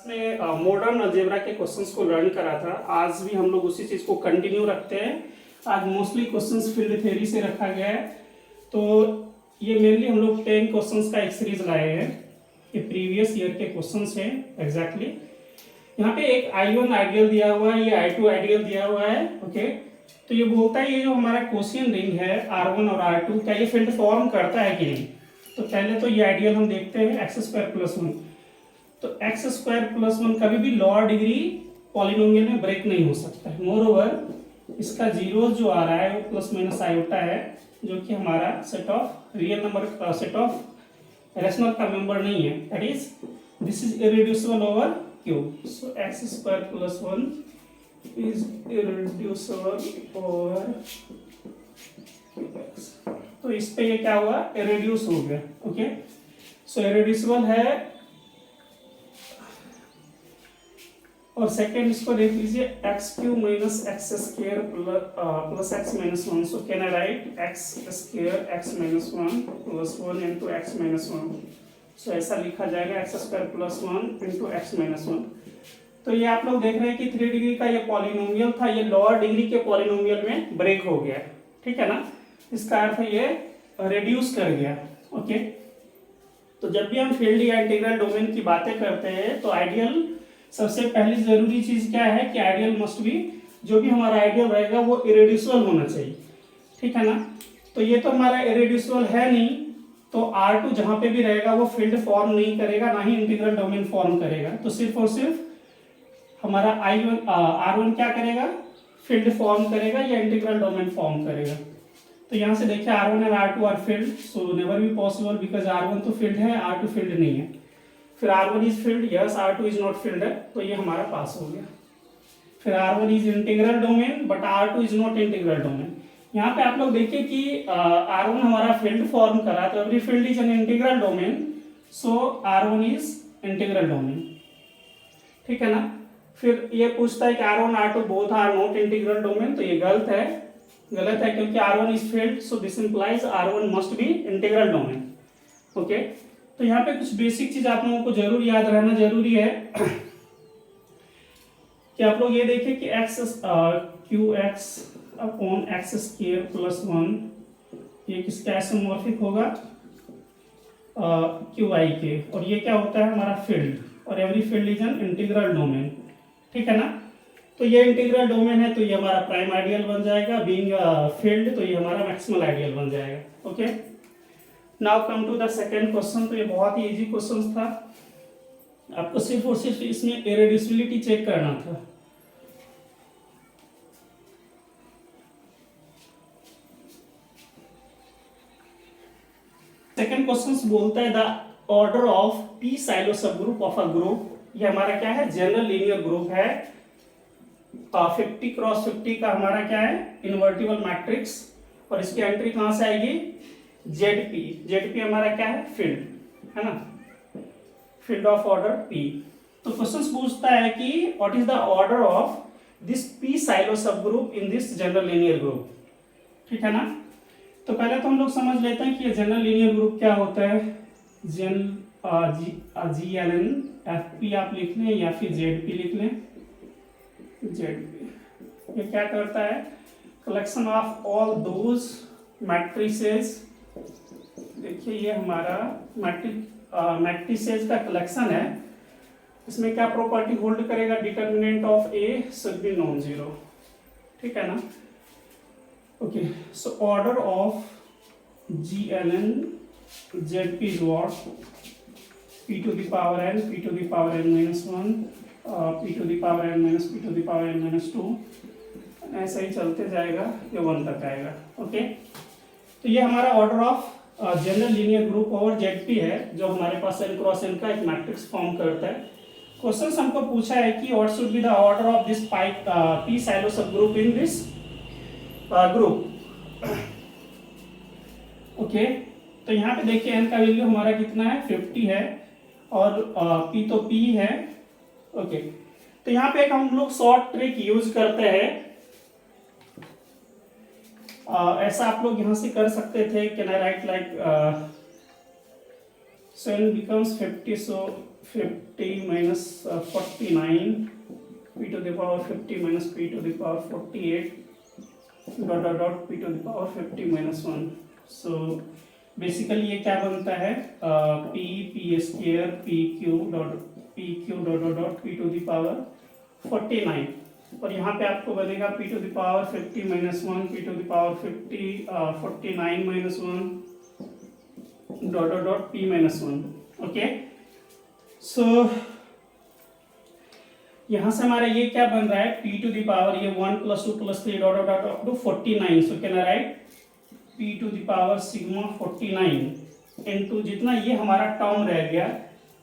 में modern algebra के questions को लर्न करा था। आज भी हम लोग उसी चीज़ को कंटिन्यू रखते हैं। आज मोस्टली क्वेश्चंस फील्ड थ्योरी से रखा गया है। तो ये मेनली हम लोग 10 क्वेश्चंस का एक सीरीज लाए हैं। ये प्रीवियस ईयर के क्वेश्चंस हैं एग्जैक्टली। यहाँ पे एक I1 आइडियल दिया हुआ है, ये I2 आइडियल दिया हुआ है। ओके, तो ये बोलता है ये जो हमारा क्वेश्चन रिंग है R1 और R2 क्या ये फील्ड फॉर्म करता है कि नहीं। तो पहले तो ये आइडियल हम देखते हैं x² + 1। तो x² + 1 कभी भी लोअर डिग्री पॉलिनोमियल में ब्रेक नहीं हो सकता है। मोर ओवर इसका जीरो जो आ रहा है वो प्लस माइनस आयोटा है, जो कि हमारा set of real number set of rational का मेंबर नहीं है। That is this is irreducible over Q. So x² + 1 is irreducible over qx। तो इस पे ये क्या हुआ, इरेड्यूस हो गया। ओके, सो इरेड्यूसिबल है। और सेकेंड इसको देख लीजिए x³ - x² + x - 1। So can I right x² x - 1 + 1 × x - 1। सो ऐसा लिखा जाएगा x² + 1 × x - 1। तो ये आप लोग देख रहे हैं कि 3 डिग्री का ये पॉलिनोमियल था, ये लोअर डिग्री के पॉलिनोमियल में ब्रेक हो गया। ठीक है ना, इसका अर्थ ये रिड्यूस कर गया। ओके, तो जब भी हम फील्ड या इंटीग्रल डोमेन की बातें करते हैं तो आइडियल सबसे पहली जरूरी चीज क्या है कि आइडियल मस्ट बी, जो भी हमारा आइडियल रहेगा वो इरेड्यूसिबल होना चाहिए। ठीक है ना, तो ये तो हमारा इरेड्यूसिबल है नहीं, तो R2 जहां पे भी रहेगा वो फील्ड फॉर्म नहीं करेगा, ना ही इंटीग्रल डोमेन फॉर्म करेगा। तो सिर्फ और सिर्फ हमारा R1 क्या करेगा, फील्ड फॉर्म करेगा या इंटीग्रल डोमेन फॉर्म करेगा। तो यहाँ से देखिए R1 और R2 are field, so never be possible because R1 तो फील्ड है, R2 फील्ड नहीं है। फिर R1 is field, yes R2 is not field है, तो ये हमारा पास हो गया। फिर R1 is integral domain but R2 is not integral domain. यहाँ पे आप लोग देखिए कि R1 हमारा फील्ड फॉर्म करा, तो every field is an integral domain, so R1 is integral domain. ठीक है ना। फिर ये पूछता है कि R1 R2 both are not integral domain, तो ये गलत है क्योंकि R1 is field, so this implies R1 must be integral domain. Okay, तो यहाँ पे कुछ बेसिक चीज आप लोगों को जरूर याद रहना जरूरी है कि आप लोग ये देखिए कि qx / x² + 1 ये किसका आइसोमॉर्फिक होगा, qi के। और ये क्या होता है हमारा फील्ड, और every field is an integral domain. ठीक है ना, तो ये इंटीग्रल डोमेन है, तो ये हमारा प्राइम आइडियल बन जाएगा। बीइंग फील्ड, तो ये हमारा मैक्सिमल आइडियल बन जाएगा। Okay, now come to the second question. तो ये बहुत ही इजी क्वेश्चन था, आपको सिर्फ और सिर्फ इसमें इरेड्यूसिबिलिटी चेक करना था। सेकेंड क्वेश्चन बोलता है the order of p Sylow subgroup of a group. ये हमारा क्या है, जनरल लीनियर ग्रुप है। 50 × 50 का हमारा क्या है, इन्वर्टिबल मैट्रिक्स, और इसकी एंट्री कहां से आएगी, ZP हमारा क्या है, फील्ड है ना, फील्ड ऑफ ऑर्डर P। तो क्वेश्चन पूछता है कि what is the order of this P Sylow subgroup in this general linear group. ठीक है ना, तो पहले तो हम लोग समझ लेते हैं कि ये जनरल लीनियर ग्रुप क्या होता है। GNN FP आप लिख लें या फिर ZP लिख लें। ZP ये क्या करता है, collection of all those matrices. देखिए ये हमारा मैट्रिसेस का कलेक्शन है। इसमें क्या प्रॉपर्टी होल्ड करेगा, determinant of A should be non zero. ठीक है ना। Okay, so order of GNN ZP is what, p to the power n, p to the power n - 1, p to the power n - p to the power n - 2, ऐसा ही चलते जाएगा, ये 1 तक आएगा। Okay, तो ये हमारा order of general linear group over ZP है, जो हमारे पास n × n का एक मैट्रिक्स फॉर्म करता है। क्वेश्चन हमको पूछा है कि what should be the order of this p Sylow subgroup in this group. Okay, तो यहाँ पे देखिए n का वैल्यू हमारा कितना है, 50 है, और p तो p है। ओके, तो यहाँ पे एक हम लोग शॉर्ट ट्रिक यूज करते हैं। ऐसा आप लोग यहाँ से कर सकते थे, can I write like so n becomes 50, so 50 minus 49 p to the power 50 minus p to the power 48 dot dot dot p to the power 50 minus 1. So basically ये क्या बनता है, P square P cube dot dot dot P to the power 49, और यहाँ पे आपको बनेगा P to the power 50 minus 1 P to the power 49 minus 1 dot dot dot P minus 1. Okay, so यहाँ से हमारा ये क्या बन रहा है, पी टू द पावर ये 1 plus 2 plus 3 dot dot up to 49. So can I write p to the power sigma 49 into जितना ये हमारा टर्म रह गया,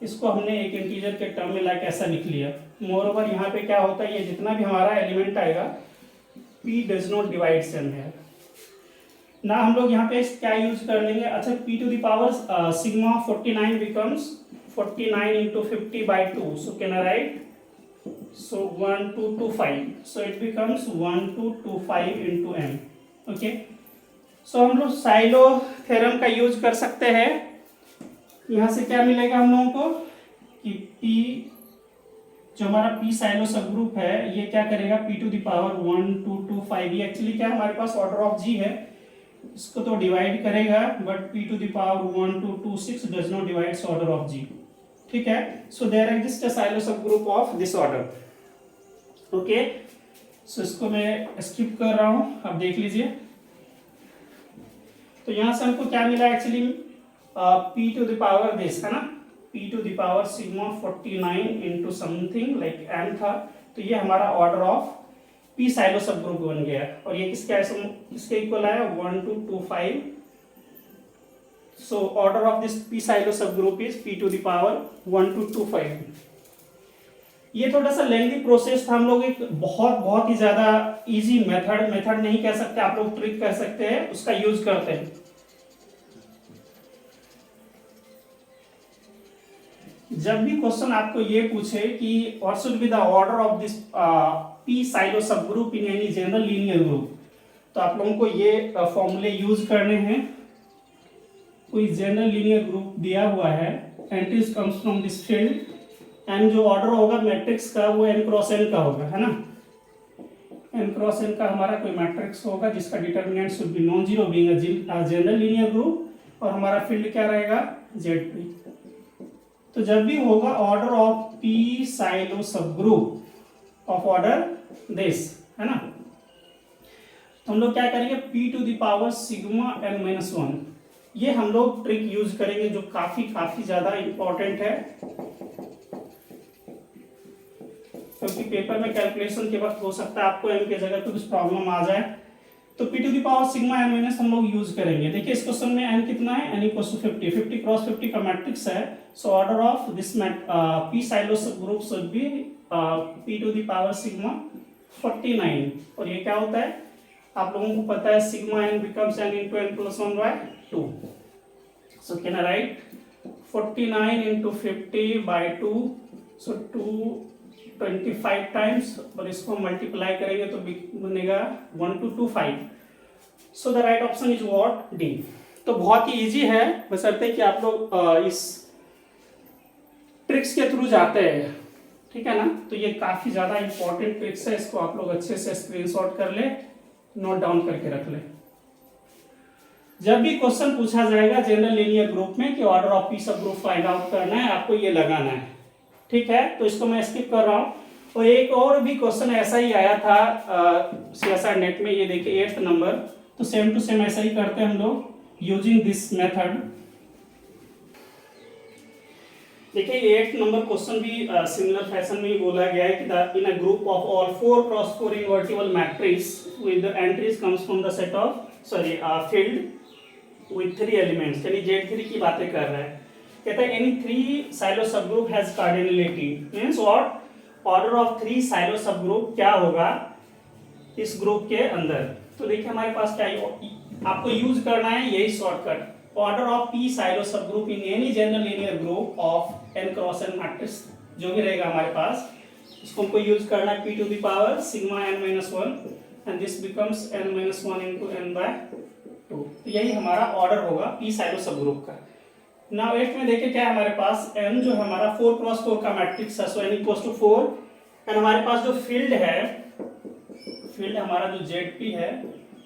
इसको हमने एक इंटीजर के टर्म में लाके ऐसा लिख लिया. मोर ओवर यहाँ पे क्या होता है, ये जितना भी हमारा एलिमेंट आएगा p does not divide same है ना. हम लोग यहाँ पे क्या यूज कर लेंगे, अच्छा p to the power sigma 49 becomes 49 into 50 by 2. So can I write, so 1225. So it becomes 1225 into m. Okay, so हम लोग साइलो थ्योरम का यूज कर सकते हैं. यहाँ से क्या मिलेगा हम लोगों को कि P जो हमारा P साइलो सब ग्रुप है ये क्या करेगा, P टू द पावर 1 2 2 5. ये एक्चुअली क्या हमारे पास ऑर्डर ऑफ G है, इसको तो डिवाइड करेगा, but P to the power 1 2 2 6 does not divides order of G. ठीक है, so there exist a Sylow subgroup of this order. Okay, so इसको मैं स्किप कर रहा हूँ, आप देख लीजिए. तो यहाँ से हमको क्या मिला actually, p to the power this है ना, p to the power sigma 49 into something like m था. तो ये हमारा ऑर्डर ऑफ p साइलो सब ग्रुप बन गया, और ये किसके इक्वल आया 1 2 2 5. So order of this p Sylow subgroup is p to the power 1 2 2 5. ये थोड़ा सा लेंथी प्रोसेस था, हम लोग एक बहुत ही ज्यादा इजी मेथड नहीं कह सकते, आप लोग ट्रिक कह सकते हैं, उसका यूज करते हैं. जब भी क्वेश्चन आपको ये पूछे कि what should be the order of this p Sylow subgroup in any general linear group, तो आप लोगों को ये फॉर्मूले यूज करने हैं. कोई जनरल लीनियर ग्रुप दिया हुआ है, entries comes from this field, and जो ऑर्डर होगा मैट्रिक्स का वो n क्रॉस n का होगा, है ना. n क्रॉस n का हमारा कोई मैट्रिक्स होगा जिसका determinant should be non zero being a general linear group, और हमारा फील्ड क्या रहेगा Zp. तो जब भी होगा order of p Sylow subgroup of order this, है ना, तो हम लोग क्या करेंगे p to the power sigma n minus 1. ये हम लोग ट्रिक यूज करेंगे जो काफी ज्यादा इंपॉर्टेंट है, क्योंकि पेपर में कैलकुलेशन के वक्त हो सकता है आपको m के जगह पे कुछ प्रॉब्लम आ जाए. तो p to the power sigma n minus हम लोग यूज करेंगे. देखिए इस क्वेश्चन में n कितना है, n इक्वल्स टू 50, 50 क्रॉस 50 का मैट्रिक्स है. So order of this p Sylow subgroup should be p to the power sigma 49. और ये क्या होता है, आप लोगों को पता है sigma n becomes n into n plus 1 by 2. So can I right 49 into 50 by 2, so 225 times, और इसको मल्टीप्लाई करेंगे तो बनेगा 1225. So the right option is what, D. तो बहुत ही इजी है, बशर्ते कि आप लोग इस ट्रिक्स के थ्रू जाते हैं. ठीक है ना, तो ये काफी ज्यादा इंपॉर्टेंट ट्रिक्स है, इसको आप लोग अच्छे से स्क्रीनशॉट कर ले, नोट डाउन करके रख ले. जब भी क्वेश्चन पूछा जाएगा जनरल लीनियर ग्रुप में कि ऑर्डर ऑफ p सब ग्रुप फाइंड आउट करना है, आपको ये लगाना है. ठीक है, तो इसको मैं स्किप कर रहा हूँ. और एक और भी क्वेश्चन ऐसा ही आया था CSR नेट में, ये देखिए 8th नंबर. तो सेम टू सेम ऐसा ही करते हैं हम लोग यूजिंग दिस मेथड. देखिए 8th नंबर क्वेश्चन भी सिमिलर फैशन में ही बोला गया है कि in a group of all 4 cross 4 invertible matrix with the entries comes from the set of field with 3 elements, यानी Z3 की बातें कर रहा है. कहता है any 3 Sylow subgroup has cardinality, means what, order of 3 Sylow subgroup क्या होगा इस ग्रुप के अंदर. तो देखिए हमारे पास क्या आपको यूज करना है यही shortcut, order of p Sylow subgroup in any general linear group of n cross n matrix जो भी रहेगा हमारे पास, इसको हमको यूज करना है p to the power sigma n minus 1, and this becomes n minus 1 into n by 2. तो यही हमारा ऑर्डर होगा p साइलो सब ग्रुप का. नाउ 8 में देखिए क्या है हमारे पास, n जो है हमारा 4x4 का मैट्रिक्स है, सो n इक्वल्स टू 4, एंड हमारे पास जो फील्ड है, फील्ड हमारा जो Zp है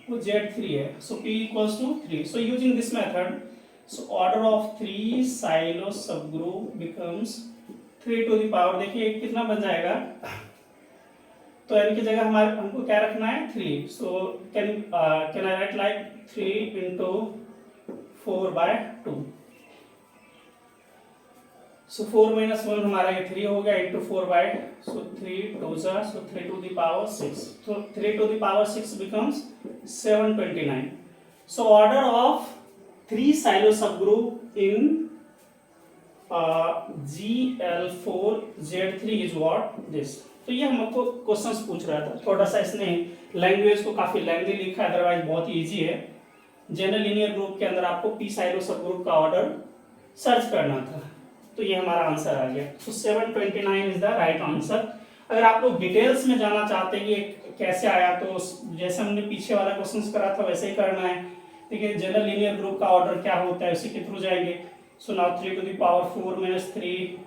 वो Z3 है, so P equals to 3. So using this method, so order of 3 Sylow subgroup becomes 3 to the power, देखिए कितना बन जाएगा, तो n की जगह हमारे हमको क्या रखना है 3, so can I write like 3 into 4/2, so 4 minus 1 हमारा ये 3 हो गया into 4 so 3 2 so 3 to the power 6, तो 3 to the power 6 becomes 729. So order of 3 silo subgroup in GL4 Z3 is what this. तो ये हमको क्वेश्चंस पूछ रहा था, थोड़ा सा इसने लैंग्वेज को काफी लेंथी लिखा है, अदरवाइज बहुत इजी है. जनरल लीनियर ग्रुप के अंदर आपको पी साइलो सबग्रुप का ऑर्डर सर्च करना था, तो ये हमारा आंसर आ गया. तो 729 इज द राइट आंसर. अगर आप लोग डिटेल्स में जाना चाहते हैं कि कैसे आया, तो जैसे हमने पीछे वाला क्वेश्चन करा था वैसे ही करना है. देखिए जनरल लीनियर ग्रुप का ऑर्डर क्या होता है, उसी के थ्रू जाएंगे. So now 3 to the power 4 minus 3,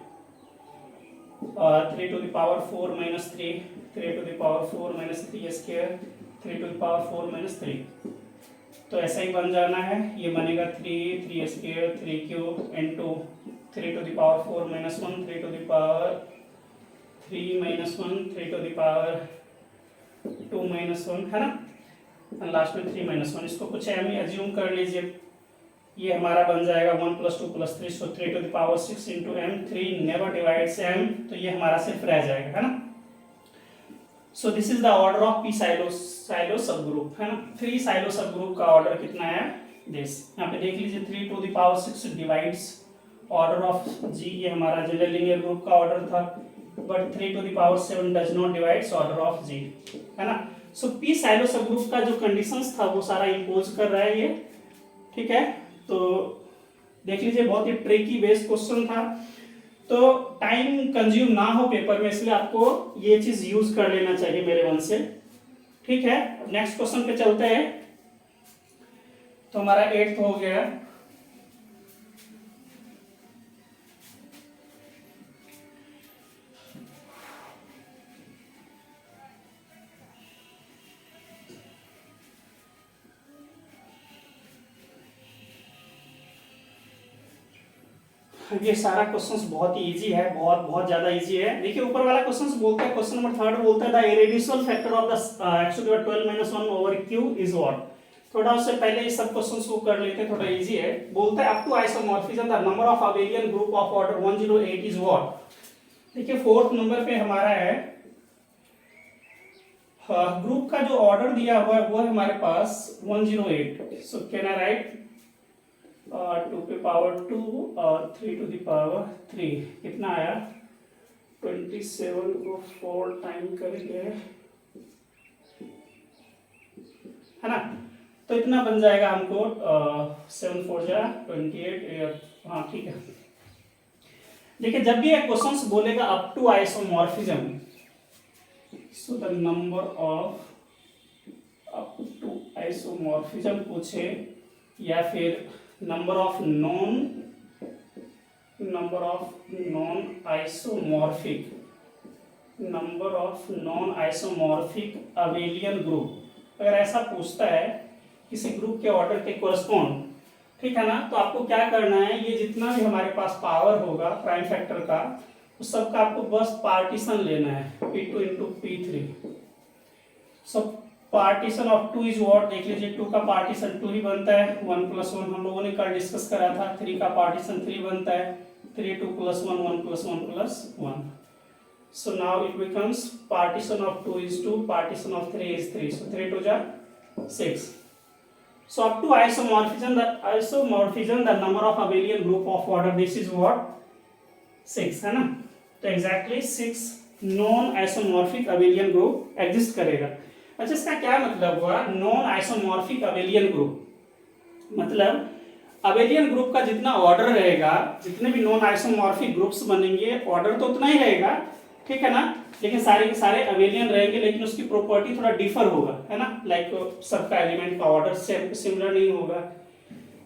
3 to the power 4 minus 3, 3 to the power 4 minus 3 square, 3 to the power 4 minus 3. तो ऐसा ही बन जाना है, ये बनेगा 3 square 3 cube into 3 to the power 4 minus 1, 3 to the power 3 minus 1, 3 to the power 2 minus 1, है ना, और लास्ट में 3 माइनस 1. इसको कुछ एम ही एज्यूम कर लीजिए. ये हमारा बन जाएगा 1 + 2 + 3, so 3 to the power 6 into m, 3 never divides m, तो ये हमारा सिर्फ रह जाएगा, है ना. So this is the order of p Sylow subgroup, है ना. 3 साइलो सबग्रुप का ऑर्डर कितना है दिस, यहाँ पे देख लीजिए 3 to the power 6 divides order of G, ये हमारा जनरल लीनियर ग्रुप का ऑर्डर था, but 3 to the power 7 does not divides order of G, है ना. सो पी साइलो सबग्रुप का जो कंडीशंस था वो सारा इंपोज कर रहा है ये, ठीक है. तो देख लीजिए बहुत ही ट्रिकी बेस्ड क्वेश्चन था, तो टाइम कंज्यूम ना हो पेपर में, इसलिए आपको ये चीज यूज कर लेना चाहिए मेरे मन से, ठीक है. नेक्स्ट क्वेश्चन पे चलते हैं. तो हमारा 8th हो गया. ये सारा क्वेश्चंस बहुत ही इजी है, बहुत बहुत ज्यादा इजी है. देखिए ऊपर वाला क्वेश्चंस बोलता है, क्वेश्चन नंबर 3 बोलता है the irreducible factor of the x⁻12 - 1 over q is what. थोड़ा उससे पहले इस सब क्वेश्चंस को कर लेते हैं, थोड़ा इजी है. बोलता है up to isomorphism the number of abelian group of order 108 is what. देखिए 4th नंबर पे हमारा है ग्रुप का जो ऑर्डर दिया हुआ है वो है हमारे पास 108. सो कैन आई राइट 2 पे पावर 2 और 3 टू द पावर 3, कितना आया 27 को 4 टाइम करके, है ना. तो इतना बन जाएगा हमको 7 4 जा 28, हाँ ठीक है. देखिए जब भी एक क्वेश्चंस बोलेगा up to isomorphism, so the number of up to isomorphism पूछे, या फिर number of non isomorphic abelian group, अगर ऐसा पूछता है किसी ग्रुप के ऑर्डर के कोरस्पॉन्ड, ठीक है ना, तो आपको क्या करना है, ये जितना भी हमारे पास पावर होगा प्राइम फैक्टर का, उस सब का आपको बस पार्टीशन लेना है, P2 into P3. So partition of 2 is what, देख लीजिए 2 का पार्टीशन 2 ही बनता है, 1 + 1 हम लोगों ने कल डिस्कस करा था. 3 का पार्टीशन 3 बनता है, 3 2 + 1 1 + 1 + 1. So now it becomes partition of 2 is 2, partition of 3 is 3, so 3 2 जा 6. So up to isomorphism the number of abelian group of order this is what 6, है ना. तो exactly 6 non isomorphic abelian group exist करेगा. अच्छा इसका क्या मतलब हुआ नॉन आइसोमॉर्फिक अबेलियन ग्रुप, मतलब अबेलियन ग्रुप का जितना ऑर्डर रहेगा, जितने भी नॉन आइसोमॉर्फिक ग्रुप्स बनेंगे ऑर्डर तो उतना ही रहेगा, ठीक है ना, लेकिन सारे के सारे अबेलियन रहेंगे, लेकिन उसकी प्रॉपर्टी थोड़ा डिफर होगा, है ना. लाइक सबका एलिमेंट का ऑर्डर सिमिलर नहीं होगा.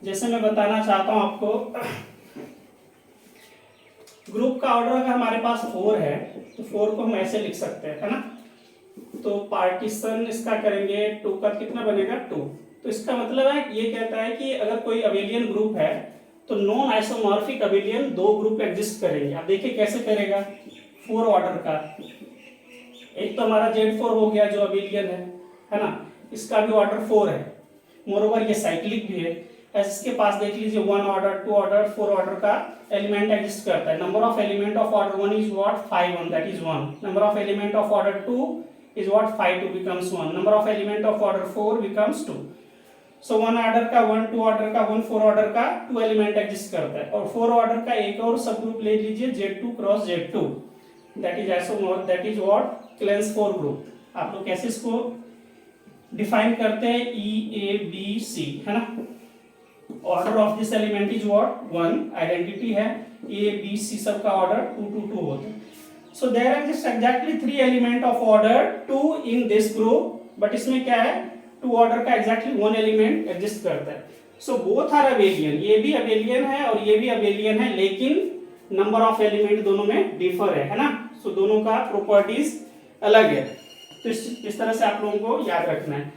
जैसे मैं बताना चाहता हूँ आपको ग्रुप का ऑर्डर अगर हमारे पास 4 है तो 4 को हम ऐसे लिख सकते हैं, है ना। तो पार्टीशन इसका करेंगे 2 का कितना बनेगा 2। तो इसका मतलब है ये कहता है कि अगर कोई अबेलियन ग्रुप है तो non isomorphic abelian 2 group exist करेंगे। अब देखिए कैसे करेगा, 4 ऑर्डर का, एक तो हमारा Z4 हो गया जो अबेलियन है ना, इसका भी ऑर्डर 4 है, मोरोवर ये साइक्लिक भी है। इसके पास देख लीजिए 1 ऑर्डर 2 ऑर्डर 4 ऑर्डर का एलिमेंट एग्जिस्ट करता है। Number of element of order 1 is what 5 1, that is 1। Number of element of order 2 is what 5 2 becomes 1, number of element of order 4 becomes 2। so 1 order का 1 2 order का 1 4 order का 2 element exist करता है। और 4 order का एक और सब ग्रुप ले लीजिए Z2 cross Z2, that is isomorph, that is what Klein's 4 group. आप लोग कैसे इसको डिफाइन करते हैं, EABC, है ना। Order of this element is what 1, identity है ABC, सबका ऑर्डर 2 2 2 होता है। So there exists exactly 3 element of order 2 in this group, but इसमें क्या है 2 ऑर्डर का exactly 1 एलिमेंट एग्जिस्ट करता है। So both are abelian, ये भी abelian है और ये भी abelian है, लेकिन नंबर ऑफ एलिमेंट दोनों में डिफर है ना। So दोनों का प्रॉपर्टीज अलग है। तो इस तरह से आप लोगों को याद रखना है,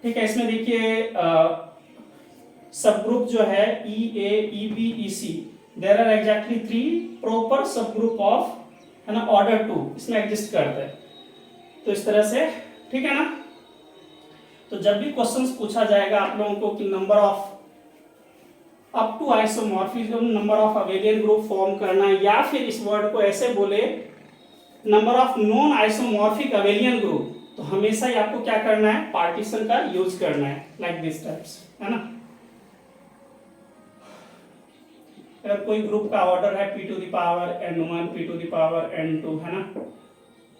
ठीक है। इसमें देखिए सब ग्रुप जो है EAEBEC, there are exactly 3 proper subgroup of, है ना, ऑर्डर 2 इसमें एग्जिस्ट करता है। तो इस तरह से, ठीक है ना। तो जब भी क्वेश्चंस पूछा जाएगा आप लोगों को कि number of up to isomorphism, number of abelian group form करना है, या फिर इस वर्ड को ऐसे बोले number of non isomorphic abelian group, तो हमेशा ही आपको क्या करना है, पार्टीशन का यूज करना है, लाइक दिस टाइप्स, है ना। अगर कोई ग्रुप का ऑर्डर है p to the power n1 p to the power n2, है ना,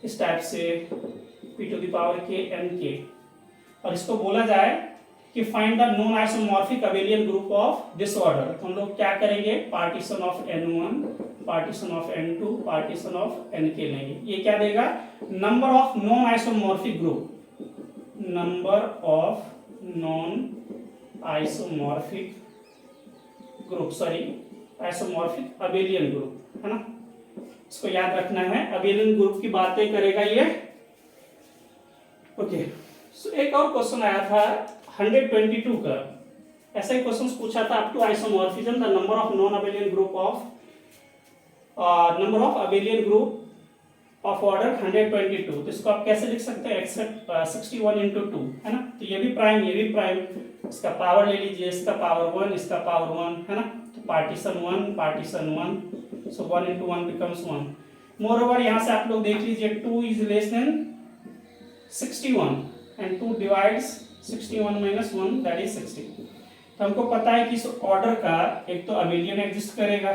इस टाइप से p to the power k nk, और इसको बोला जाए कि find the non isomorphic abelian group of this order, तो हम लोग क्या करेंगे, partition of n1, partition of n2, partition of nk लेंगे। ये क्या देगा, number of non isomorphic group, number of non isomorphic group, sorry isomorphic abelian group, है ना। इसको याद रखना है, अबेलियन ग्रुप की बातें करेगा ये, ओके। सो एक और क्वेश्चन आया था 122 का, ऐसा ही क्वेश्चन पूछा था up to isomorphism the number of non abelian group of number of abelian group of order 122। तो इसको आप कैसे लिख सकते हैं, एक्सेप्ट 61 into 2, है ना। तो ये भी प्राइम, ये भी प्राइम, इसका पावर ले लीजिए, इसका पावर 1, इसका पावर 1, है ना। तो पार्टीशन 1 पार्टीशन 1, सो 1 into 1 becomes 1। मोरओवर यहाँ से आप लोग देख लीजिए 2 is less than 61 and 2 divides 61 minus 1, that is 60। तो हमको पता है कि इस ऑर्डर का एक तो अबेलियन एग्जिस्ट करेगा,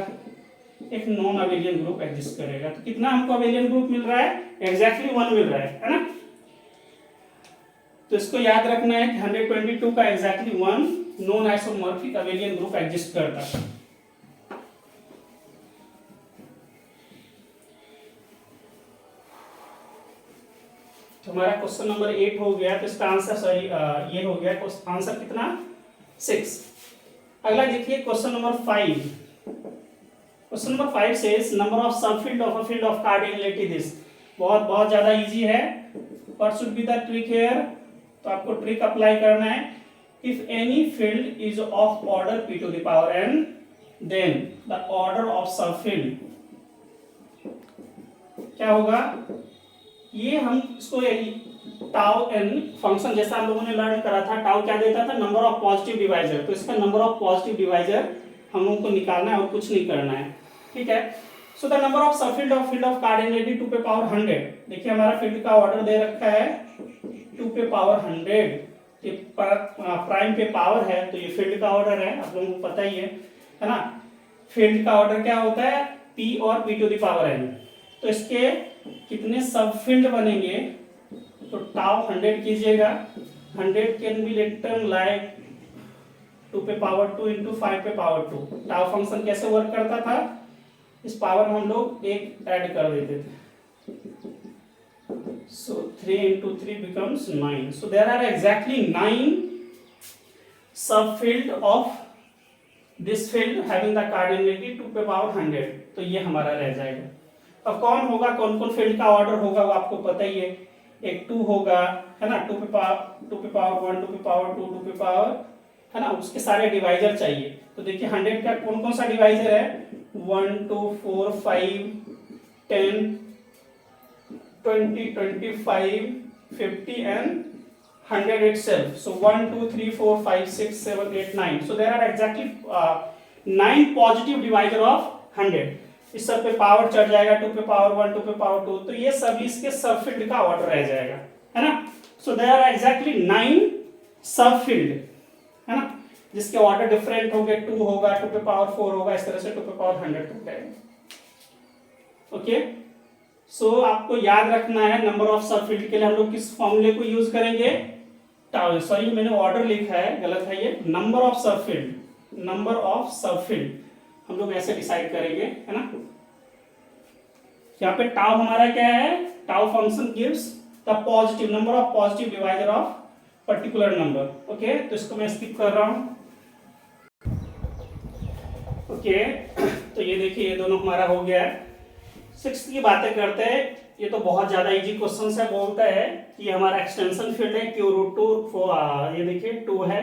एक नॉन अबेलियन ग्रुप एग्जिस्ट करेगा। तो कितना हमको अबेलियन ग्रुप मिल रहा है, एग्जैक्टली 1 मिल रहा है ना। तो इसको याद रखना है कि 122 का exactly 1 non isomorphic abelian group exist करता है। तो हमारा क्वेश्चन नंबर 8 हो गया, तो इसका आंसर सॉरी ये हो गया, आंसर कितना 6। अगला देखिए question number 5। Question number 5 says number of subfield of a field of cardinality this. बहुत ज्यादा इजी है। What should be the trick here, तो आपको ट्रिक अप्लाई करना है। If any field is of order p to the power n, then the order of subfield क्या होगा, ये हम इसको टाउ n फंक्शन जैसा हम लोगों ने लर्न करा था, टाउ क्या देता था, नंबर ऑफ पॉजिटिव डिवाइजर। तो इसका नंबर ऑफ पॉजिटिव डिवाइजर हम लोगों को निकालना है और कुछ नहीं करना है, ठीक है। So the number of subfield of field of cardinality 2 पे पावर 100। देखिए हमारा फील्ड का ऑर्डर दे रखा है 2 पे पावर 100, ये प्राइम पे पावर है, तो ये फील्ड का ऑर्डर है, आप लोगों को पता ही है ना। फील्ड का ऑर्डर क्या होता है, p और p to the power n। तो इसके कितने सबफील्ड बनेंगे, तो टाउ 100 कीजिएगा, 100 कैन बी रिटन लाइक 2 पे पावर 2 इंटू 5 पे पावर 2। टाउ फंक्शन कैसे वर्क करता था, इस पावर में हम लोग एक ऐड कर देते थे, so 3 into 3 becomes 9। so there are exactly 9 subfield of this field having the cardinality 2 पे पावर 100। तो ये हमारा रह जाएगा। अब कौन होगा, कौन कौन फील्ड का ऑर्डर होगा वो आपको पता ही है। एक 2 होगा, है ना, 2 पे पावर 1, 2 पे पावर 2, 2 पे पावर, है ना, उसके सारे डिवाइजर चाहिए। तो देखिए 100 का कौन कौन सा डिवाइजर है, 1, 2, 4, 5, 10, 20, 25, 50 and 100 itself. So 1, 2, 3, 4, 5, 6, 7, 8, 9. So there are exactly 9 positive divisor of 100. इस सब पे पावर चढ़ जाएगा, 2 पे पावर 1, 2 पे पावर 2, तो ये सभी इसके सब फील्ड का ऑर्डर रह जाएगा, है ना। सो देयर आर एग्जैक्टली 9 सब फील्ड, है ना, जिसके ऑर्डर डिफरेंट होंगे। 2 होगा, 2 पे पावर 4 होगा, इस तरह से 2 पे पावर 100 तक जाएगा। ओके, सो आपको याद रखना है नंबर ऑफ सब फील्ड के लिए हम लोग किस फॉर्मूले को यूज करेंगे, सॉरी मैंने ऑर्डर लिखा है, गलत है ये, नंबर ऑफ सब फील्ड, नंबर ऑफ सब फील्ड हम लोग ऐसे डिसाइड करेंगे, है ना। यहाँ पे टाउ हमारा क्या है, tau function gives the positive number of positive divisor of particular number. Okay, तो इसको मैं स्किप कर रहा हूं। ओके, तो ये देखिए ये दोनों हमारा हो गया है। 6 की बातें करते हैं, ये तो बहुत ज्यादा इजी क्वेश्चन है। बोलता है कि हमारा एक्सटेंशन फील्ड है क्यू रूट 2, ये देखिए 2 है,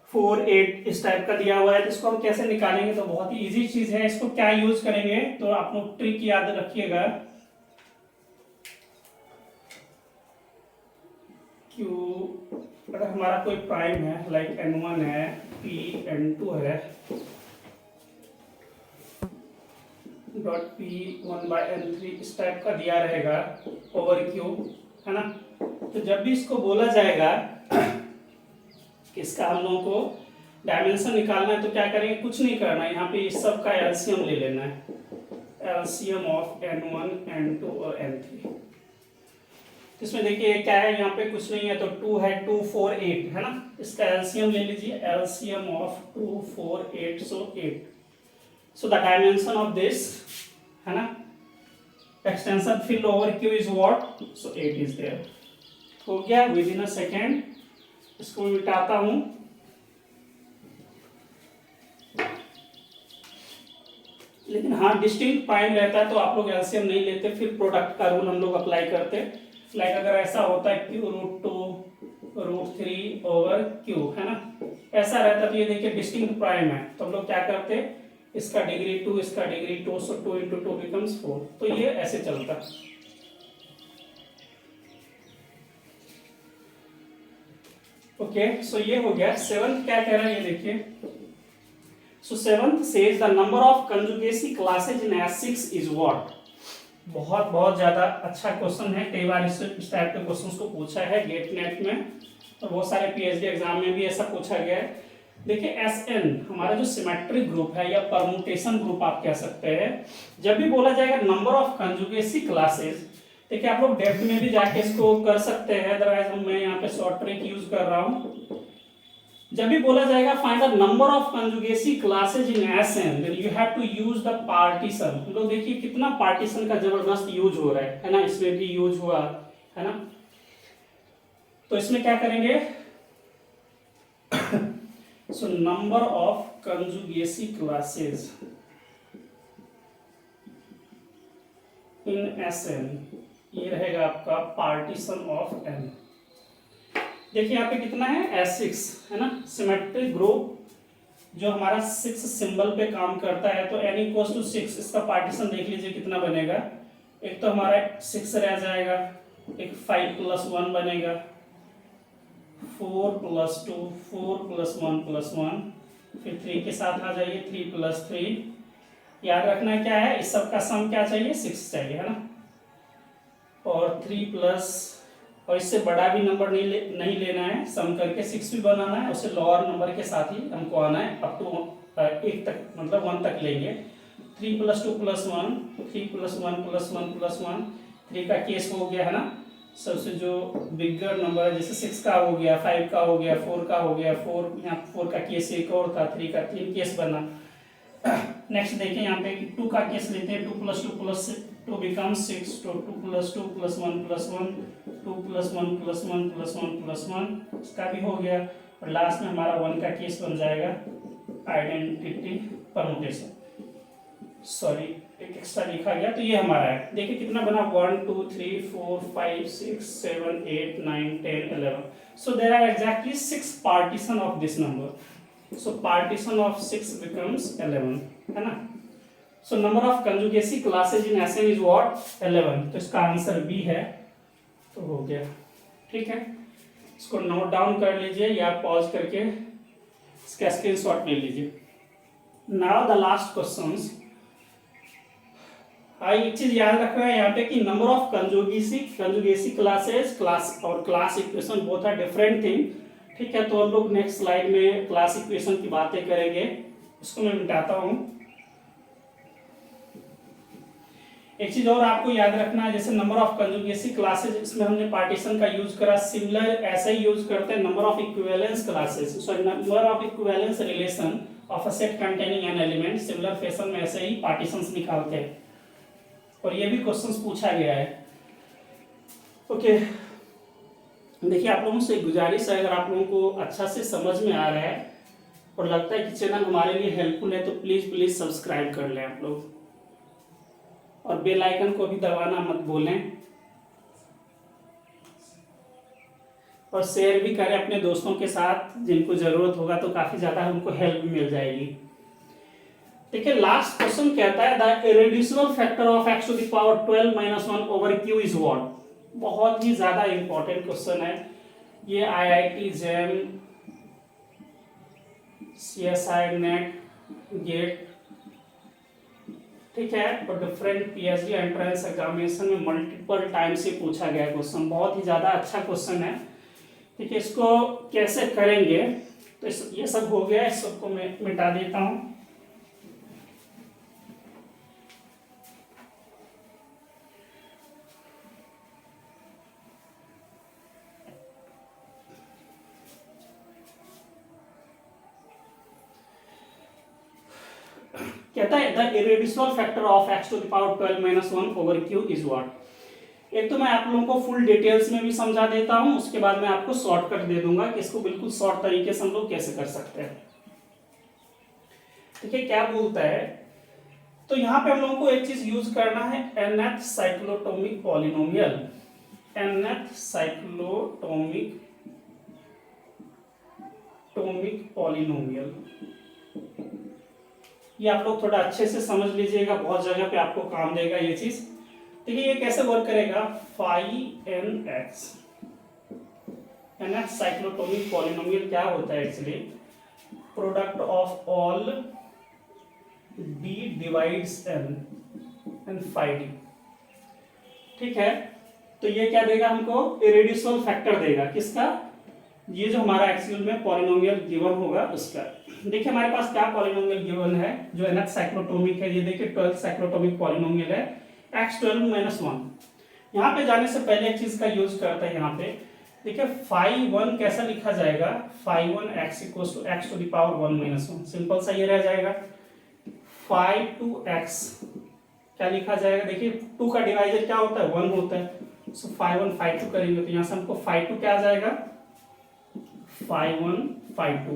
4, 8 इस टाइप का दिया हुआ है। तो इसको हम कैसे निकालेंगे, तो बहुत ही इजी चीज है। इसको क्या यूज करेंगे, तो आप लोग ट्रिक याद रखिएगा। क्यू अगर हमारा कोई प्राइम है, लाइक n1 है, p n2 है, डॉट p 1/n3 इस टाइप का दिया रहेगा ओवर क्यू, है ना। तो जब भी इसको बोला जाएगा कि इसका हम लोगों को डायमेंशन निकालना है, तो क्या करेंगे, कुछ नहीं करना है, यहाँ पे इस सब का एलसीएम ले लेना है, एलसीएम ऑफ n1, n2 और n3। तो इसमें देखिए क्या है, यहाँ पे कुछ नहीं है, तो 2 है, 2, 4, 8, है ना। इसका एलसीएम ले लीजिए, LCM of 2, 4, 8, so 8। So the dimension of this, है ना, extension field over Q is what? So 8 is there. हो गया within a second। इसको मिटाता हूं। लेकिन हाँ डिस्टिंक्ट प्राइम रहता है तो आप लोग एलसीएम नहीं लेते, फिर प्रोडक्ट का रूल हम लोग अप्लाई करते। लाइक अगर ऐसा होता है Q root 2 root 3 over Q, है ना, ऐसा रहता तो ये देखिए डिस्टिंक्ट प्राइम है, तो हम लोग क्या करते, इसका डिग्री 2, इसका डिग्री 2, सो 2 into 2 becomes 4। तो ये ऐसे चलता। ओके, सो ये हो गया। 7th क्या कह रहा है ये देखिए। सो 7th says the number of conjugacy classes in S6 is what? बहुत बहुत ज्यादा अच्छा क्वेश्चन है, कई बार इस टाइप के क्वेश्चंस को पूछा है गेट नेट में, और बहुत सारे पीएचडी एग्जाम में भी ऐसा पूछा गया है। देखिए Sn हमारा जो सिमेट्रिक ग्रुप है या परमुटेशन ग्रुप आप कह सकते हैं, जब भी बोला जाएगा नंबर ऑफ कंजुगेसी क्लासेस, देखिए आप लोग डेप्थ में भी जाके इसको कर सकते हैं, अदरवाइज मैं यहाँ पे शॉर्ट ट्रिक यूज कर रहा हूँ। जब भी बोला जाएगा find the number of conjugacy classes in Sn, then you have to use the partition. हम लोग देखिए कितना पार्टीशन का जबरदस्त यूज हो रहा है ना, इसमें भी यूज हुआ है ना। तो इसमें क्या करेंगे, so number of conjugacy classes in Sn, ये रहेगा आपका पार्टीशन ऑफ n। देखिए यहाँ पे कितना है, S6, है ना, सिमेट्रिक ग्रुप जो हमारा 6 सिंबल पे काम करता है, तो n इक्वल्स टू 6, इसका पार्टीशन देख लीजिए कितना बनेगा। एक तो हमारा 6 रह जाएगा, एक 5 + 1 बनेगा, 4 + 2, 4 + 1 + 1, फिर 3 के साथ आ जाइए, 3 + 3। याद रखना क्या है, इस सब का सम क्या चाहिए, 6 चाहिए, है ना। और 3 प्लस, और इससे बड़ा भी नंबर नहीं लेना है, सम करके 6 भी बनाना है, उससे लोअर नंबर के साथ ही हमको आना है, अप टू 1 तक, मतलब 1 तक लेंगे। 3 + 2 + 1, 3 + 1 + 1 + 1, 3 का केस हो गया, है ना। सबसे जो बिगर नंबर है, जैसे 6 का हो गया, 5 का हो गया, 4 का हो गया, 4 यहाँ 4 का केस एक और था, 3 का 3 केस बना। नेक्स्ट देखिए यहाँ पे 2 का केस लेते हैं, 2 + 2 + 2 becomes 6, तो 2 + 2 + 1 + 1, 2 + 1 + 1 + 1 + 1, इसका भी हो गया। और लास्ट में हमारा 1 का केस बन जाएगा, आइडेंटिटी परमुटेशन। सॉरी एक एक्स्ट्रा लिखा गया, तो ये हमारा है। देखिए कितना बना, 1 2 3 4 5 6 7 8 9 10 11। So there are exactly 6 partition of this number. So partition of 6 becomes 11, है ना। So number of conjugacy classes in S n is what, 11। तो इसका आंसर बी है, तो हो गया। ठीक है, इसको नोट डाउन कर लीजिए या पॉज करके इसका स्क्रीनशॉट ले लीजिए। Now the last questions. एक चीज याद रखना है यहाँ पे कि number of conjugacy classes, class और class equation both are different thing. ठीक है, तो हम लोग नेक्स्ट स्लाइड में क्लास इक्वेशन की बातें करेंगे, उसको मैं मिटाता हूँ। एक चीज और आपको याद रखना है, जैसे नंबर ऑफ कंजुगेसी क्लासेस, इसमें हमने पार्टीशन का यूज करा, सिमिलर ऐसा ही यूज करते हैं number of equivalence classes, sorry number of equivalence relation of a set containing an element, similar fashion में ऐसे ही पार्टीशंस निकालते हैं, और ये भी क्वेश्चंस पूछा गया है। ओके, देखिए आप लोगों से गुजारिश है, अगर आप लोगों को अच्छा से समझ में आ रहा है और लगता है कि चैनल हमारे लिए हेल्पफुल है, तो प्लीज सब्सक्राइब कर लें आप लोग, और बेल आइकन को भी दबाना मत भूलें, और शेयर भी करें अपने दोस्तों के साथ, जिनको जरूरत होगा तो काफी ज्यादा उनको हेल्प मिल जाएगी। ठीक है, लास्ट क्वेश्चन कहता है the irreducible factor of x to the power 12 minus 1 over q is what. बहुत ही ज्यादा इंपॉर्टेंट क्वेश्चन है ये, IIT JAM, CSI NET, GATE, ठीक है, और डिफरेंट PhD एंट्रेंस एग्जामिनेशन में मल्टीपल टाइम से पूछा गया क्वेश्चन, बहुत ही ज्यादा अच्छा क्वेश्चन है। ठीक है, इसको कैसे करेंगे, तो ये सब हो गया, इस सबको मैं मिटा देता हूँ। कहता है the irreducible factor of x to the power 12 minus 1 over q is what. एक तो मैं आप लोगों को फुल डिटेल्स में भी समझा देता हूं, उसके बाद मैं आपको शॉर्टकट दे दूंगा कि इसको बिल्कुल शॉर्ट तरीके से हम लोग कैसे कर सकते हैं। ठीक है, क्या बोलता है, तो यहाँ पे हम लोगों को एक चीज यूज करना है, nth cyclotomic polynomial, nth cyclotomic polynomial. ये आप लोग थोड़ा अच्छे से समझ लीजिएगा, बहुत जगह पे आपको काम देगा ये चीज। देखिए ये कैसे वर्क करेगा, phi n x, nth cyclotomic polynomial क्या होता है actually, product of all d divides n and phi d। ठीक है, तो ये क्या देगा हमको, इरेड्यूसिबल फैक्टर देगा, किसका, ये जो हमारा एक्चुअल में पॉलिनोमियल गिवन होगा उसका। देखिए हमारे पास क्या पॉलिनोमियल गिवन है, जो nth साइक्लोटोमिक है, ये देखिए 12th साइक्लोटोमिक पॉलिनोमियल है, x12 माइनस 1। यहाँ पे जाने से पहले एक चीज का यूज करता है, यहाँ पे देखिए फाई 1 कैसा लिखा जाएगा, phi 1 x equals to x to the power 1 minus 1, simple सा ये रह जाएगा। फाई 2x क्या लिखा जाएगा, देखिए 2 का डिवाइजर क्या होता है, 1 होता है, सो फाई 1 फाई 2 करेंगे तो यहाँ से हमको फाई 2 क्या आ जाएगा, phi 1 phi 2,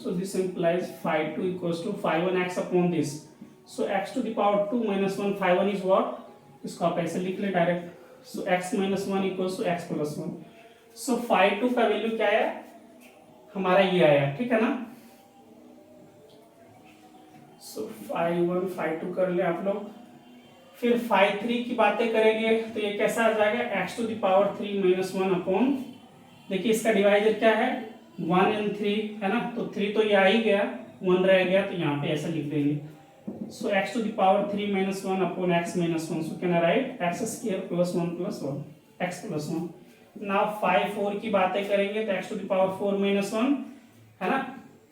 so this implies phi 2 equals to phi 1 x upon this, so x to the power 2 minus 1 phi 1 is what, इसको आप ऐसे लिख ले direct, so x minus 1 equals to x plus 1, so phi 2 का value क्या आया हमारा, ये आया, ठीक है ना। so phi 1 phi 2 कर ले आप लोग, फिर phi 3 की बातें करेंगे तो ये कैसा आ जाएगा, x to the power 3 minus 1 upon, देखिए इसका डिवाइजर क्या है 1 and 3 है ना, तो 3 तो ये आ ही गया, 1 रह गया, तो यहाँ पे ऐसा लिख देंगे, सो x to the power 3 minus 1 upon x minus 1, so can I write x square plus 1 plus 1 x plus 1। now phi 4 की बातें करेंगे तो x to the power 4 minus 1 है ना,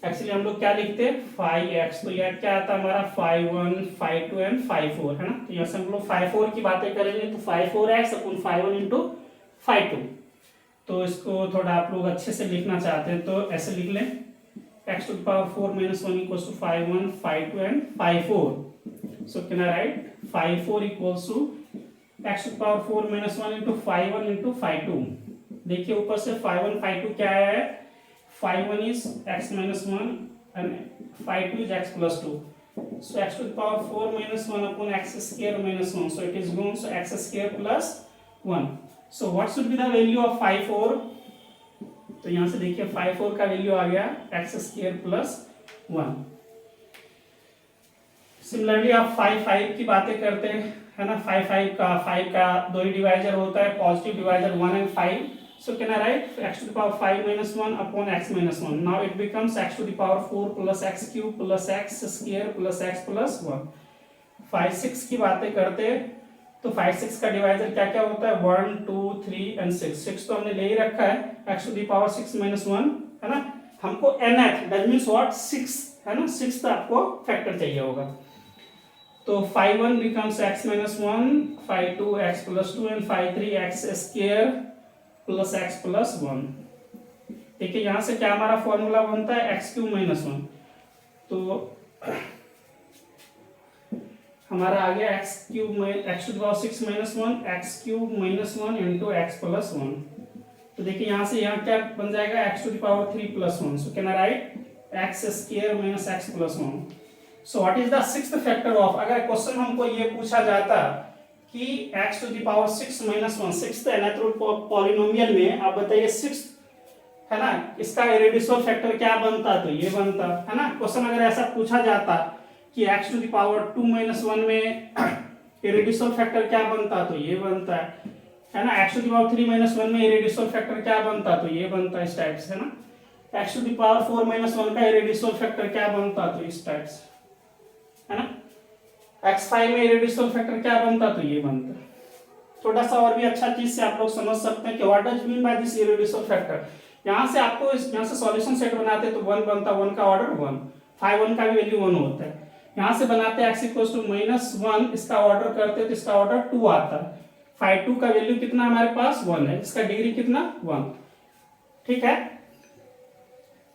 एक्चुअली हम लोग क्या लिखते हैं phi x, तो यह क्या आता है हमारा phi 1 phi 2 and phi 4 है ना, तो यहाँ से हम लोग phi 4 की बातें करेंगे तो phi 4x upon phi 1 into phi 2। तो इसको थोड़ा आप लोग अच्छे से लिखना चाहते हैं तो ऐसे लिख लें, x to the power 4 minus 1 equals to phi 1 phi 2 and phi 4, so can I write phi 4 equals to x to the power 4 minus 1 into phi 1 into phi 2। देखिए ऊपर से phi 1 phi 2 क्या आया है, phi 1 is x minus 1 and phi 2 is x plus 2, So x to the power 4 minus 1 upon x square minus 1. So it is gone. So x square plus 1. So what should be the value of 5 4? तो यहाँ से देखिए 5 4 का value आ गया x square plus 1. Similarly आप 5 5 की बातें करते हैं, है ना. 5 का दो ही डिवाइजर होता है, positive divisor 1 and 5. So can I write x to the power 5 minus 1 upon x minus 1. Now it becomes x to the power 4 plus x cube plus x square plus x plus 1. 5 6 की बातें करते हैं तो 5 6 का divisor क्या क्या होता है, 1 2 3 and 6. 6 तो हमने ले ही रखा है, x to the power 6 minus 1, है ना. हमको nth that means what 6, है ना, 6th आपको फैक्टर चाहिए होगा. तो 5 1 becomes x minus 1, 5 2 x plus 2 and 5 3 x square plus x plus 1. देखिए यहां से क्या हमारा फॉर्मूला बनता है, एक्स क्यूब माइनस 1. तो हमारा आ गया एक्स क्यूब में x to the power 6 minus 1 x cube minus 1 into x plus 1. तो देखिए यहां से यहाँ क्या बन जाएगा, x to the power 3 plus 1. So can I write x square minus x plus 1. So what is the sixth factor of, अगर question हमको ये पूछा जाता कि x to the power 6 minus 1, sixth natural polynomial में आप बताइए सिक्स्थ, है ना, इसका इरेड्यूसिबल फैक्टर क्या बनता, तो ये बनता, है ना. क्वेश्चन अगर ऐसा पूछा जाता कि x to the power 2 minus 1 में इरेड्यूसिबल फैक्टर क्या बनता, तो ये बनता है ना. x to the power 3 minus 1 में इरेड्यूसिबल फैक्टर क्या बनता, तो ये बनता इस टाइप से, है ना. x to the power 4 minus 1 का इरेड्यूसिबल फैक्टर क्या बनता, तो इस टाइप से, है ना. x5 में इरेड्यूसिबल फैक्टर क्या बनता, तो ये बनता. थोड़ा सा और भी अच्छा चीज से आप लोग समझ सकते हैं कि what does mean by this irreducible factor. यहाँ से आपको यहाँ से सॉल्यूशन सेट बनाते तो 1 बनता, 1 का ऑर्डर 1, 5 1 का भी वैल्यू 1 होता है. यहाँ से बनाते x इक्वल्स टू माइनस 1, इसका ऑर्डर करते तो इसका ऑर्डर 2 आता है. 5 2 का वैल्यू कितना हमारे पास 1 है, इसका डिग्री कितना 1. ठीक है.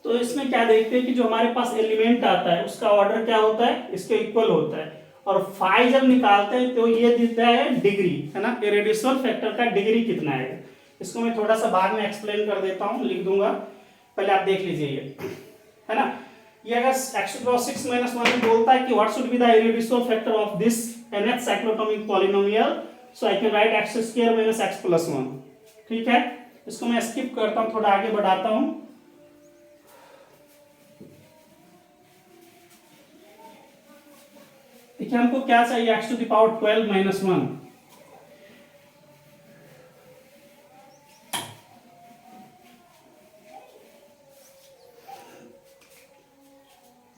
तो इसमें क्या देखते हैं कि जो हमारे पास एलिमेंट आता है उसका ऑर्डर क्या होता है, इसके इक्वल होता है. और फाई जब निकालते हैं तो ये देता है डिग्री, है ना, इरेड्यूसिबल फैक्टर का डिग्री कितना है. इसको मैं थोड़ा सा बाद में एक्सप्लेन कर देता हूँ, लिख दूंगा, पहले आप देख लीजिए ये, है ना. ये अगर x to the power 6 minus 1 में बोलता है कि what should be the irreducible factor of this nth cyclotomic polynomial, so I can write x square minus x plus 1. ठीक है. इसको मैं स्किप करता हूँ, थोड़ा आगे बढ़ाता हूँ. देखिए हमको क्या चाहिए, x to the power 12 minus 1.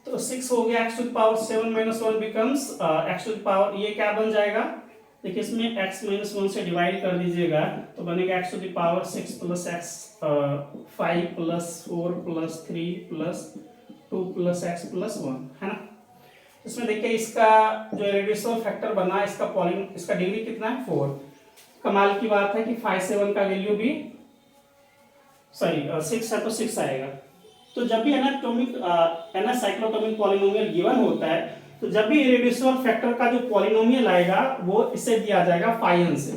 तो 6 हो गया, x to the power 7 minus 1 becomes x to the power, ये क्या बन जाएगा, देखिए इसमें x माइनस 1 से डिवाइड कर दीजिएगा तो बनेगा x to the power 6 plus x 5 plus 4 plus 3 plus 2 plus x plus 1, है ना. इसमें देखिए इसका जो इरेड्यूसिबल फैक्टर बना, इसका डिग्री कितना है 4. कमाल की बात है कि 5 7 का वैल्यू भी 6 है तो 6 आएगा. तो जब भी nth साइक्लोटोमिक पॉलिनोमियल गिवन होता है तो जब भी इरेड्यूसिबल फैक्टर का जो पॉलिनोमियल आएगा वो इससे दिया जाएगा फाइन से.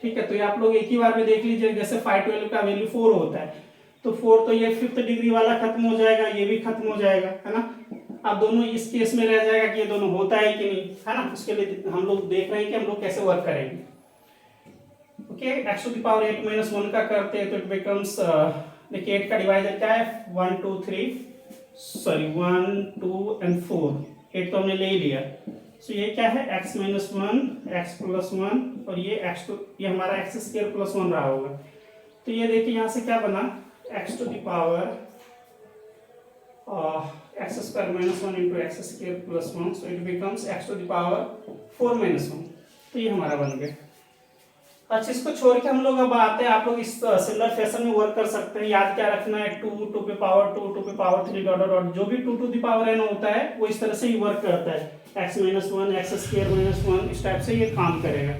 ठीक है. तो ये आप लोग एक ही बार में देख लीजिए, जैसे 5 12 का वैल्यू 4 होता है तो 4 तो ये 5th डिग्री वाला खत्म हो जाएगा, ये भी खत्म हो जाएगा, है ना. अब दोनों इस केस में रह जाएगा कि ये दोनों होता है कि नहीं, है ना. उसके लिए हम लोग देख रहे हैं कि हम लोग कैसे वर्क करेंगे. Okay. x to the power 8 minus 1 का करते हैं तो इट बिकम्स, देखिए 8 का डिवाइजर क्या है, 1 2 and 4. 8 तो हमने ले ही लिया. सो ये क्या है, x माइनस 1 x प्लस 1 और ये हमारा x स्क्वायर प्लस 1 रहा होगा. तो ये देखिए यहाँ से क्या बना, x to the power x square minus 1 into x square plus 1, so it becomes x to the power 4 minus 1. तो ये हमारा बन गया. अच्छा, इसको छोड़ के हम लोग अब आते हैं, आप लोग इस सिमिलर फैशन में वर्क कर सकते हैं. याद क्या रखना है, 2 पे पावर 2 2 पे पावर 3 डॉट डॉट, जो भी 2 टू द पावर n होता है वो इस तरह से ही वर्क करता है. x minus 1 x square minus 1 इस टाइप से ये काम करेगा.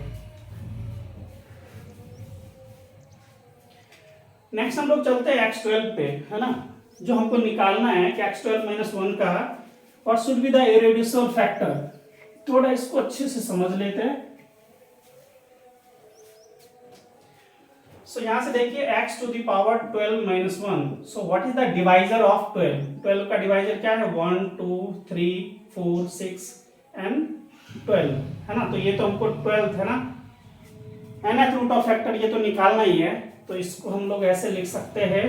नेक्स्ट हम लोग चलते हैं x12 पे, है ना. जो हमको निकालना है कि x12 माइनस 1 का what should be the irreducible factor. थोड़ा इसको अच्छे से समझ लेते हैं. सो यहाँ से देखिए x to the power 12 minus 1. So what is the divisor of 12. 12 का डिवाइजर क्या है, 1 2 3 4 6 एंड 12 है ना। तो ये तो हमको 12 है ना, nth रूट ऑफ फैक्टर ये तो निकालना ही है। तो इसको हम लोग ऐसे लिख सकते हैं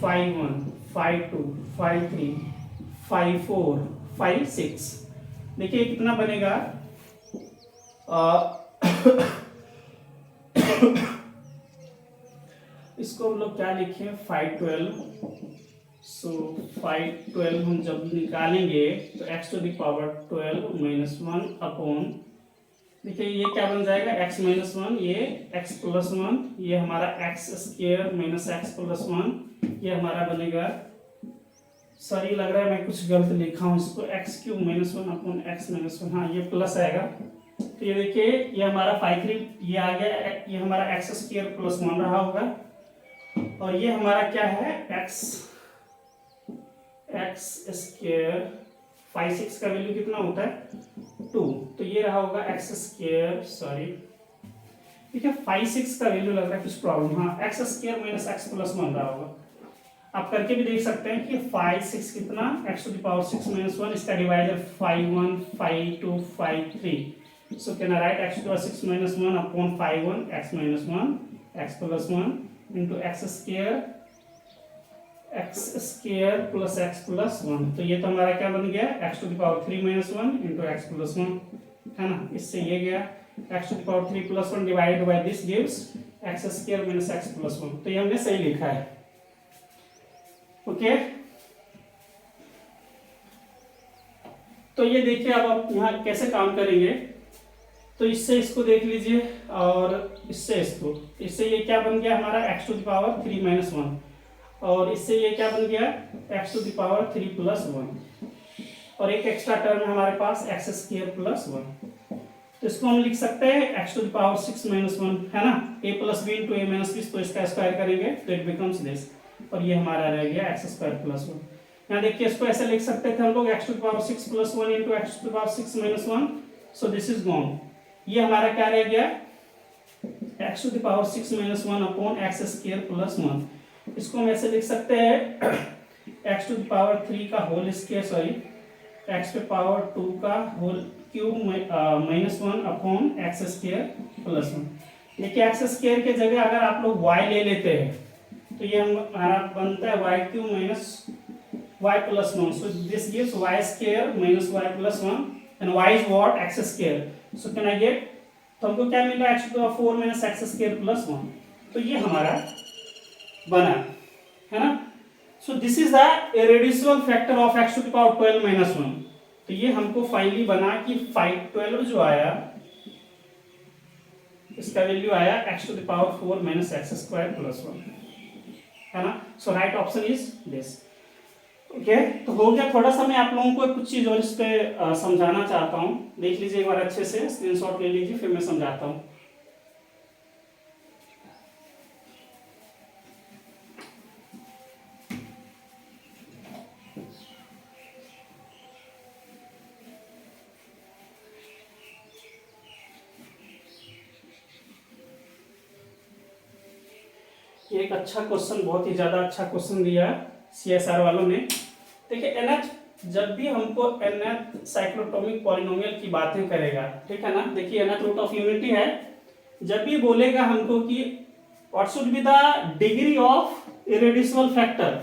5 1 5 2 5 3 5 4 5 6। देखिए कितना बनेगा, इसको हम लोग क्या लिखें 5 12। सो 5 12 हम जब निकालेंगे तो x to the power 12 minus 1 upon, देखिए ये क्या बन जाएगा x माइनस 1, ये x प्लस 1, ये हमारा x square minus x plus 1, ये हमारा बनेगा, सॉरी लग रहा है मैं कुछ गलत लिखा हूँ इसको, x cube minus 1 upon x minus 1, हाँ ये प्लस आएगा। तो ये देखिए ये हमारा 5 3 ये आ गया, ये हमारा x स्क्वायर प्लस 1 रहा होगा, और ये हमारा क्या है x स्क्वायर 5 6 का वैल्यू कितना होता है 2, तो ये रहा होगा x स्क्वायर, सॉरी ठीक है 5 6 का वैल्यू लग रहा है कुछ प्रॉब्लम, हाँ x square minus x plus 1 रहा होगा। आप करके भी देख सकते हैं कि 5 6 कितना x to the power 6 minus 1, इसका divider 5 1 5 2 5 3, so can I write x to the power 6 minus 1 upon 5 1 x minus 1 x plus 1 into x square plus x plus 1। तो ये तो हमारा क्या बन गया x to the power 3 minus 1 into x plus 1, है ना। इससे ये गया x to the power 3 plus 1 divided by this gives x square minus x plus 1। तो ये हमने सही लिखा है, ओके। तो ये देखिए अब आप यहाँ कैसे काम करेंगे, तो इससे इसको देख लीजिए और इससे इसको, इससे ये क्या बन गया हमारा x to the power 3 minus 1, और इससे ये क्या बन गया x to the power 3 plus 1, और एक एक्स्ट्रा टर्म है हमारे पास x स्क्वायर प्लस 1। तो इसको हम लिख सकते हैं x to the power 6 minus 1, है ना, a plus b into a minus b, तो इसका स्क्वायर करेंगे तो इट बिकम्स दिस, और ये हमारा रह गया x स्क्वायर प्लस 1। यहाँ देखिए इसको ऐसे लिख सकते थे हम लोग x to the power 6 plus 1 into x to the power 6 minus 1, so this is gone. ये हमारा क्या रह गया x to the power 6 minus 1 upon x square plus 1। इसको हम ऐसे लिख सकते हैं x टू द पावर 3 का होल स्क्वायर, सॉरी x पे पावर 2 का whole cube minus 1 upon x square plus 1। देखिए x स्क्वायर के जगह अगर आप लोग y ले लेते हैं तो ये हमारा बनता है y cube minus y plus 1, so this gives y square minus y plus 1 and y is what x square, so can I get, तो हमको क्या मिला x to the power 4 minus x square plus 1। तो ये हमारा बना, है ना। So this is the irreducible factor of x to the power 12 minus 1। तो ये हमको फाइनली बना कि 512 जो आया इसका वैल्यू आया x to the power 4 minus x square plus 1, है ना। So right option is this, okay. तो हो गया, थोड़ा सा मैं आप लोगों को कुछ चीज और इस पे समझाना चाहता हूँ, देख लीजिए एक बार अच्छे से, स्क्रीनशॉट ले लीजिए फिर मैं समझाता हूँ। ये एक अच्छा क्वेश्चन, बहुत ही ज्यादा अच्छा क्वेश्चन दिया CSR वालों ने। देखिए nth, जब भी हमको nth साइक्लोटोमिक पॉलिनोमियल की बातें करेगा, ठीक है ना, देखिए nth रूट ऑफ यूनिटी है, जब भी बोलेगा हमको कि what should be the degree of irreducible factor,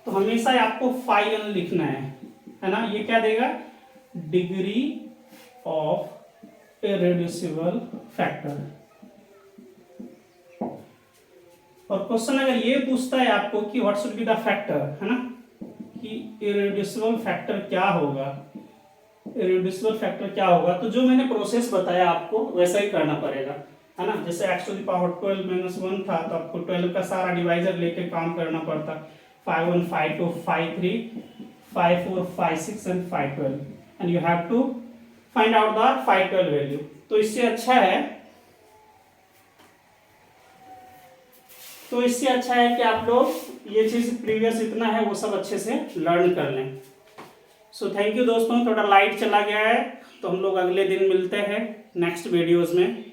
तो हमेशा आपको फाई n लिखना है ना। ये क्या देगा डिग्री ऑफ इरेड्यूसिबल फैक्टर। और क्वेश्चन अगर ये पूछता है आपको कि what should be the factor, है ना, कि इरेड्यूसिबल फैक्टर क्या होगा, इरेड्यूसिबल फैक्टर क्या होगा, तो जो मैंने प्रोसेस बताया आपको वैसा ही करना पड़ेगा, है ना। जैसे x to the power 12 minus 1 था तो आपको 12 का सारा डिवाइजर लेके काम करना पड़ता, 5 1 5 2 5 3 5 4 5 6 and 5 12, and you have to find out the 5 12 value. तो इससे अच्छा है कि आप लोग ये चीज प्रीवियस इतना है वो सब अच्छे से लर्न कर लें। सो थैंक यू दोस्तों, थोड़ा लाइट चला गया है तो हम लोग अगले दिन मिलते हैं नेक्स्ट वीडियोस में।